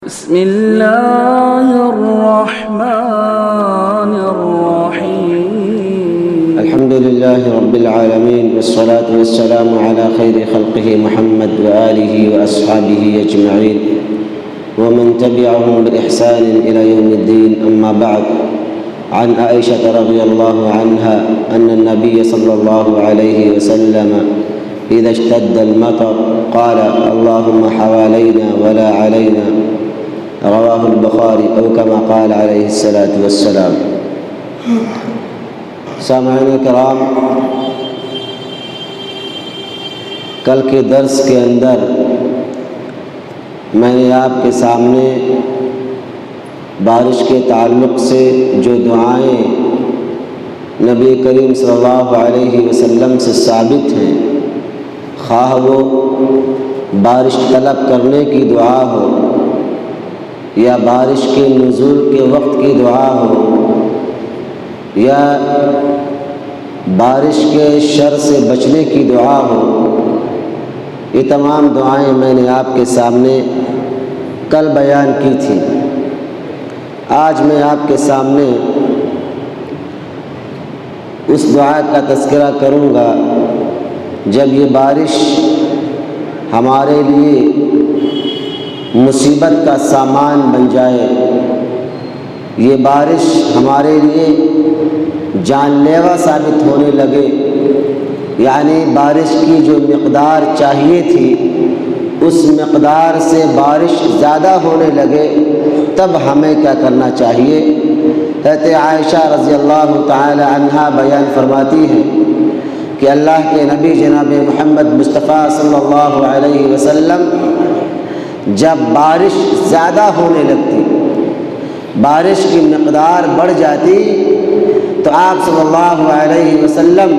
بسم الله الرحمن الرحيم الحمد لله رب العالمين والصلاة والسلام على خير خلقه محمد وآله وأصحابه أجمعين ومن تبعهم بإحسان إلى يوم الدين. أما بعد، عن عائشة رضي الله عنها أن النبي صلى الله عليه وسلم إذا اشتد المطر قال اللهم حوالينا ولا علينا، رواہ البخاری او کما قال علیہ الصلاۃ والسلام. سامعین کرام، کل کے درس کے اندر میں نے آپ کے سامنے بارش کے تعلق سے جو دعائیں نبی کریم صلی اللہ علیہ وسلم سے ثابت ہیں، خواہ وہ بارش طلب کرنے کی دعا ہو یا بارش کے نزول کے وقت کی دعا ہو یا بارش کے شر سے بچنے کی دعا ہو، یہ تمام دعائیں میں نے آپ کے سامنے کل بیان کی تھی. آج میں آپ کے سامنے اس دعا کا تذکرہ کروں گا جب یہ بارش ہمارے لیے مصیبت کا سامان بن جائے، یہ بارش ہمارے لیے جان لیوا ثابت ہونے لگے، یعنی بارش کی جو مقدار چاہیے تھی اس مقدار سے بارش زیادہ ہونے لگے، تب ہمیں کیا کرنا چاہیے؟ حضرت عائشہ رضی اللہ تعالی عنہا بیان فرماتی ہیں کہ اللہ کے نبی جناب محمد مصطفیٰ صلی اللہ علیہ وسلم جب بارش زیادہ ہونے لگتی، بارش کی مقدار بڑھ جاتی، تو آپ صلی اللہ علیہ وسلم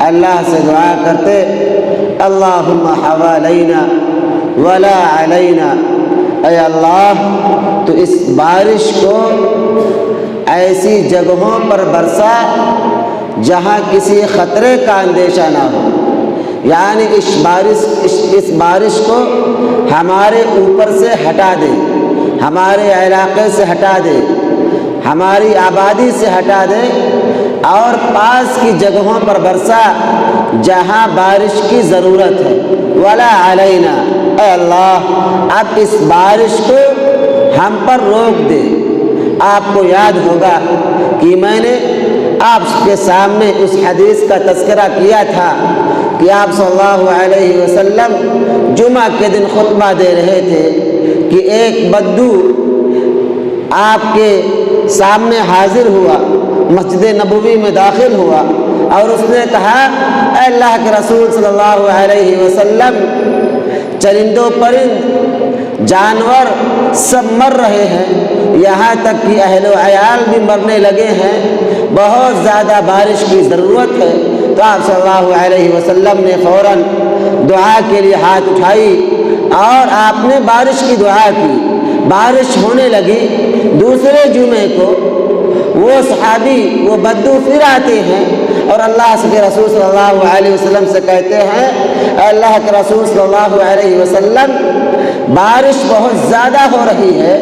اللہ سے دعا کرتے اللہم حوالینا ولا علینا، اے اللہ تو اس بارش کو ایسی جگہوں پر برسا جہاں کسی خطرے کا اندیشہ نہ ہو، یعنی اس بارش کو ہمارے اوپر سے ہٹا دے، ہمارے علاقے سے ہٹا دے، ہماری آبادی سے ہٹا دے، اور پاس کی جگہوں پر برسا جہاں بارش کی ضرورت ہے. ولا علینا، اے اللہ اب اس بارش کو ہم پر روک دے. آپ کو یاد ہوگا کہ میں نے آپ کے سامنے اس حدیث کا تذکرہ کیا تھا کہ آپ صلی اللہ علیہ وسلم جمعہ کے دن خطبہ دے رہے تھے کہ ایک بدو آپ کے سامنے حاضر ہوا، مسجد نبوی میں داخل ہوا، اور اس نے کہا اے اللہ کے رسول صلی اللہ علیہ وسلم، چرندوں پرند جانور سب مر رہے ہیں، یہاں تک کہ اہل و عیال بھی مرنے لگے ہیں، بہت زیادہ بارش کی ضرورت ہے. تو آپ صلی اللہ علیہ وسلم نے فوراً دعا کے لیے ہاتھ اٹھائی اور آپ نے بارش کی دعا کی. بارش ہونے لگی. دوسرے جمعے کو وہ صحابی، وہ بدو پھر آتے ہیں اور اللہ کے رسول صلی اللہ علیہ وسلم سے کہتے ہیں اے اللہ کے رسول صلی اللہ علیہ وسلم، بارش بہت زیادہ ہو رہی ہے،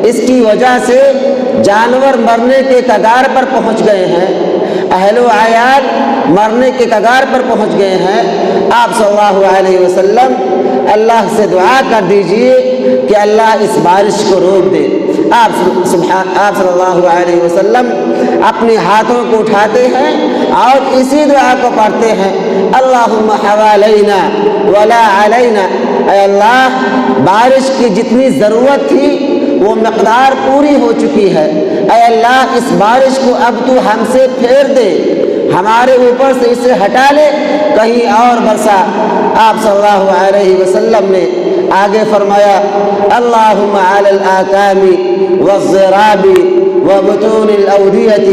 اس کی وجہ سے جانور مرنے کے کگار پر پہنچ گئے ہیں، اہل و عیال مرنے کے کگار پر پہنچ گئے ہیں. آپ صلی اللہ علیہ وسلم اللہ سے دعا کر دیجئے کہ اللہ اس بارش کو روک دے. آپ صلی اللہ علیہ وسلم اپنے ہاتھوں کو اٹھاتے ہیں اور اسی دعا کو پڑھتے ہیں اللہم حوالینا ولا علینا، اے اللہ بارش کی جتنی ضرورت تھی وہ مقدار پوری ہو چکی ہے، اے اللہ اس بارش کو اب تو ہم سے پھیر دے، ہمارے اوپر سے اسے ہٹا لے، کہیں اور برسا. آپ صلی اللہ علیہ وسلم نے آگے فرمایا اللہم علی الاکام والضراب وبطون الاودیۃ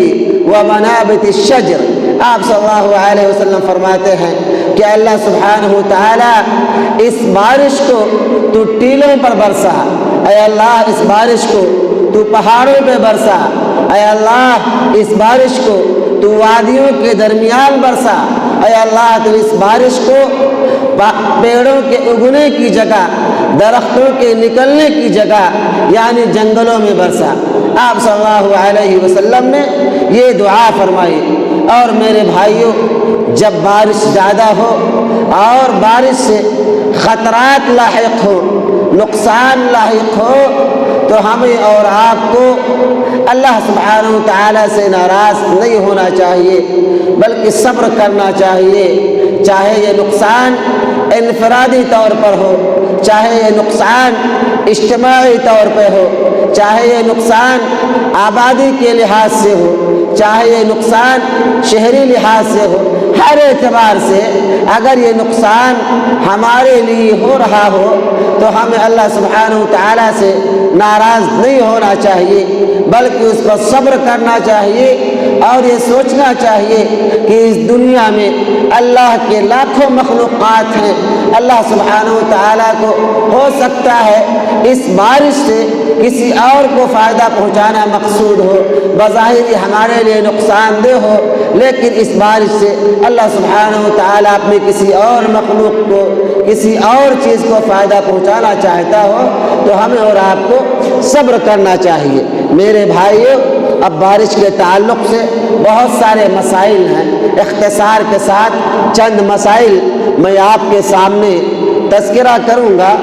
ومنابت الشجر. آپ صلی اللہ علیہ وسلم فرماتے ہیں کہ اللہ سبحانہ وتعالی اس بارش کو تو ٹیلوں پر برسا، اے اللہ اس بارش کو تو پہاڑوں پہ برسا، اے اللہ اس بارش کو تو وادیوں کے درمیان برسا، اے اللہ تو اس بارش کو پیڑوں کے اگنے کی جگہ درختوں کے نکلنے کی جگہ یعنی جنگلوں میں برسا۔ آپ صلی اللہ علیہ وسلم نے یہ دعا فرمائی۔ اور میرے بھائیوں، جب بارش زیادہ ہو اور بارش سے خطرات لاحق ہو، نقصان لاحق ہو، تو ہمیں اور آپ کو اللہ سبحانہ و تعالیٰ سے ناراض نہیں ہونا چاہیے، بلکہ صبر کرنا چاہیے۔ چاہے یہ نقصان انفرادی طور پر ہو، چاہے یہ نقصان اجتماعی طور پہ ہو، چاہے یہ نقصان آبادی کے لحاظ سے ہو، چاہے یہ نقصان شہری لحاظ سے ہو، ہر اعتبار سے اگر یہ نقصان ہمارے لیے ہو رہا ہو تو ہمیں اللہ سبحانہ و تعالیٰ سے ناراض نہیں ہونا چاہیے، بلکہ اس پر صبر کرنا چاہیے اور یہ سوچنا چاہیے کہ اس دنیا میں اللہ کے لاکھوں مخلوقات ہیں۔ اللہ سبحانہ و تعالیٰ کو ہو سکتا ہے اس بارش سے کسی اور کو فائدہ پہنچانا مقصود ہو، بظاہر یہ ہمارے لیے نقصان دہ ہو، لیکن اس بارش سے اللہ سبحانہ و تعالیٰ اپنی کسی اور مخلوق کو، کسی اور چیز کو فائدہ پہنچانا چاہتا ہو تو ہمیں اور آپ کو صبر کرنا چاہیے۔ میرے بھائیوں، اب بارش کے تعلق سے بہت سارے مسائل ہیں، اختصار کے ساتھ چند مسائل میں آپ کے سامنے تذکرہ کروں گا۔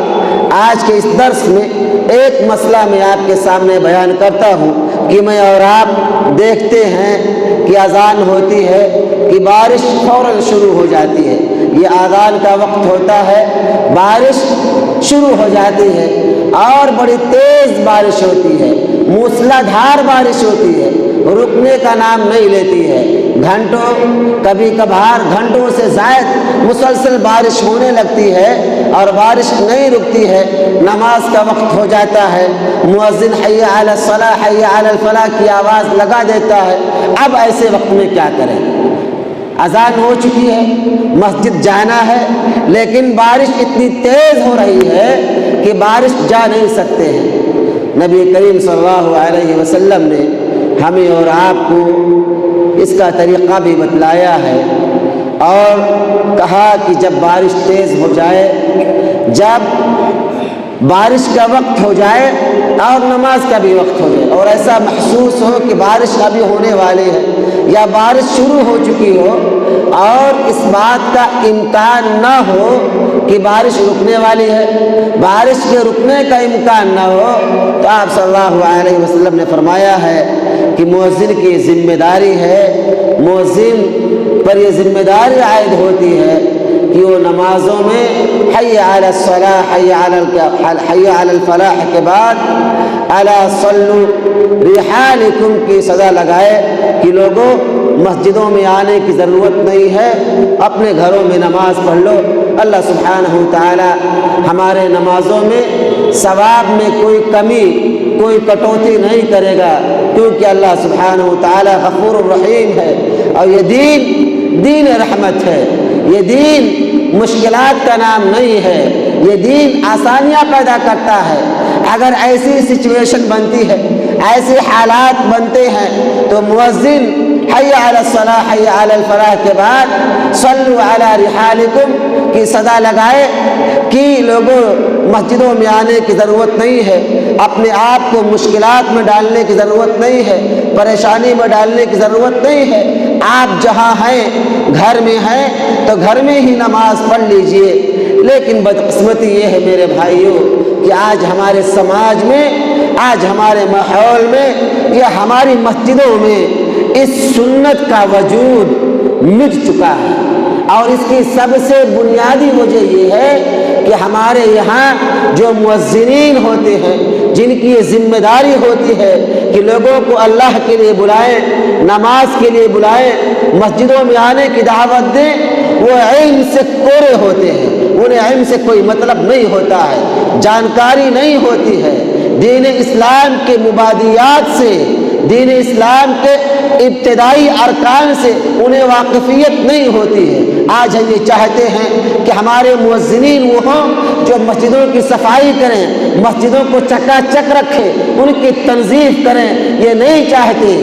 آج کے اس درس میں ایک مسئلہ میں آپ کے سامنے بیان کرتا ہوں کہ میں اور آپ دیکھتے ہیں کہ اذان ہوتی ہے کہ بارش فوراً شروع ہو جاتی ہے، یہ اذان کا وقت ہوتا ہے، بارش شروع ہو جاتی ہے اور بڑی تیز بارش ہوتی ہے، موسلا دھار بارش ہوتی ہے، رکنے کا نام نہیں لیتی ہے، گھنٹوں کبھی کبھار گھنٹوں سے زائد مسلسل بارش ہونے لگتی ہے اور بارش نہیں رکتی ہے۔ نماز کا وقت ہو جاتا ہے، مؤذن حی علی الصلاۃ حی علی الفلاح کی آواز لگا دیتا ہے۔ اب ایسے وقت میں کیا کریں؟ اذان ہو چکی ہے، مسجد جانا ہے، لیکن بارش اتنی تیز ہو رہی ہے کہ بارش جا نہیں سکتے ہیں۔ نبی کریم صلی اللہ علیہ وسلم نے ہمیں اور آپ کو اس کا طریقہ بھی بتلایا ہے اور کہا کہ جب بارش تیز ہو جائے، جب بارش کا وقت ہو جائے اور نماز کا بھی وقت ہو جائے اور ایسا محسوس ہو کہ بارش ابھی ہونے والی ہے یا بارش شروع ہو چکی ہو اور اس بات کا امکان نہ ہو کہ بارش رکنے والی ہے، بارش کے رکنے کا امکان نہ ہو، تو آپ صلی اللہ علیہ وسلم نے فرمایا ہے کہ مؤذن کی ذمہ داری ہے، مؤذن پر یہ ذمہ داری عائد ہوتی ہے کہ وہ نمازوں میں حی علی الصلاۃ حی علی الفلاح کے بعد الا صلوا رحالکم کی صدا لگائے کہ لوگوں مسجدوں میں آنے کی ضرورت نہیں ہے، اپنے گھروں میں نماز پڑھ لو۔ اللہ سبحانہ و تعالی ہمارے نمازوں میں ثواب میں کوئی کمی، کوئی کٹوتی نہیں کرے گا، کیونکہ اللہ سبحانہ و تعالی غفور الرحیم ہے اور یہ دین رحمت ہے، یہ دین مشکلات کا نام نہیں ہے، یہ دین آسانیاں پیدا کرتا ہے۔ اگر ایسی سچویشن بنتی ہے، ایسے حالات بنتے ہیں تو مؤذن حی علی الصلاۃ حی علی الفلاح کے بعد صلوا علی رحالکم کی صدا لگائے کہ لوگوں مسجدوں میں آنے کی ضرورت نہیں ہے، اپنے آپ کو مشکلات میں ڈالنے کی ضرورت نہیں ہے، پریشانی میں ڈالنے کی ضرورت نہیں ہے۔ آپ جہاں ہیں، گھر میں ہیں تو گھر میں ہی نماز پڑھ لیجئے۔ لیکن بدقسمتی یہ ہے میرے بھائیوں کہ آج ہمارے سماج میں، آج ہمارے ماحول میں یا ہماری مسجدوں میں اس سنت کا وجود مٹ چکا ہے اور اس کی سب سے بنیادی وجہ یہ ہے کہ ہمارے یہاں جو مؤذنین ہوتے ہیں، جن کی یہ ذمہ داری ہوتی ہے کہ لوگوں کو اللہ کے لیے بلائیں، نماز کے لیے بلائیں، مسجدوں میں آنے کی دعوت دیں، وہ علم سے کورے ہوتے ہیں، انہیں علم سے کوئی مطلب نہیں ہوتا ہے، جانکاری نہیں ہوتی ہے، دین اسلام کے مبادیات سے، دین اسلام کے ابتدائی ارکان سے انہیں واقفیت نہیں ہوتی ہے۔ آج ہم یہ چاہتے ہیں کہ ہمارے مؤذنین وہ ہوں جو مسجدوں کی صفائی کریں، مسجدوں کو چکا چک رکھیں، ان کی تنظیف کریں، یہ نہیں چاہتے۔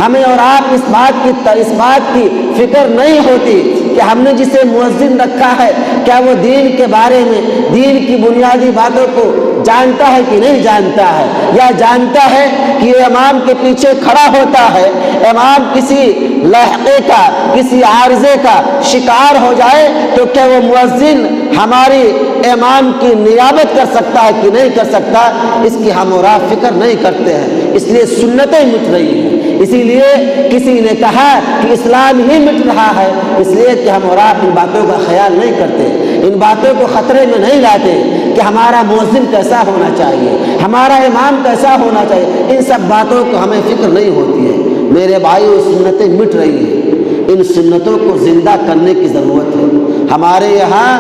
ہمیں اور آپ اس بات کی فکر نہیں ہوتی کہ ہم نے جسے مؤذن رکھا ہے کیا وہ دین کے بارے میں، دین کی بنیادی باتوں کو جانتا ہے کہ نہیں جانتا ہے، یا جانتا ہے کہ یہ امام کے پیچھے کھڑا ہوتا ہے، امام کسی لاحقے کا، کسی عارضے کا شکار ہو جائے تو کیا وہ مؤذن ہماری امام کی نیابت کر سکتا ہے کہ نہیں کر سکتا، اس کی ہم اور آپ فکر نہیں کرتے ہیں، اس لیے سنتیں مٹ رہی ہیں۔ اسی لیے کسی نے کہا کہ اسلام ہی مٹ رہا ہے، اس لیے کہ ہم اور آپ ان باتوں کا خیال نہیں کرتے، ان باتوں کو خطرے میں نہیں لاتے کہ ہمارا مؤذن کیسا ہونا چاہیے، ہمارا امام کیسا ہونا چاہیے، ان سب باتوں کو ہمیں فکر نہیں ہوتی ہے۔ میرے بھائیو، سنتیں مٹ رہی ہیں، ان سنتوں کو زندہ کرنے کی ضرورت ہے۔ ہمارے یہاں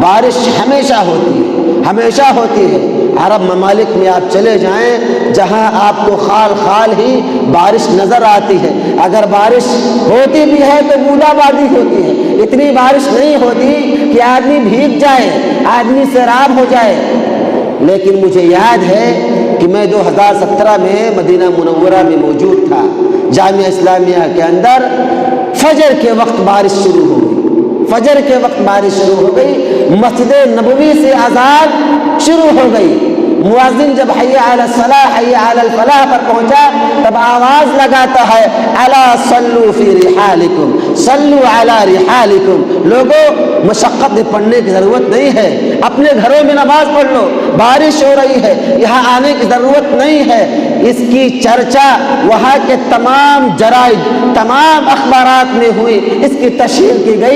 بارش ہمیشہ ہوتی ہے، ہمیشہ ہوتی ہے۔ عرب ممالک میں آپ چلے جائیں، جہاں آپ کو خال خال ہی بارش نظر آتی ہے، اگر بارش ہوتی بھی ہے تو بوندہ بادی ہوتی ہے، اتنی بارش نہیں ہوتی کہ آدمی بھیگ جائے، آدمی سیراب ہو جائے۔ لیکن مجھے یاد ہے کہ میں 2017 میں مدینہ منورہ میں موجود تھا، جامعہ اسلامیہ کے اندر فجر کے وقت بارش شروع ہو گئی، فجر کے وقت بارش شروع ہو گئی، مسجد نبوی سے اذان شروع ہو گئی۔ مؤذن جب حی علی الصلاح حی علی الفلاح پر پہنچا تب آواز لگاتا ہے الا صلوا فی رحالکم صلوا علی رحالکم، لوگوں مشقت پڑھنے کی ضرورت نہیں ہے، اپنے گھروں میں نماز پڑھ لو، بارش ہو رہی ہے، یہاں آنے کی ضرورت نہیں ہے۔ اس کی چرچا وہاں کے تمام جرائد، تمام اخبارات میں ہوئی، اس کی تشہیر کی گئی۔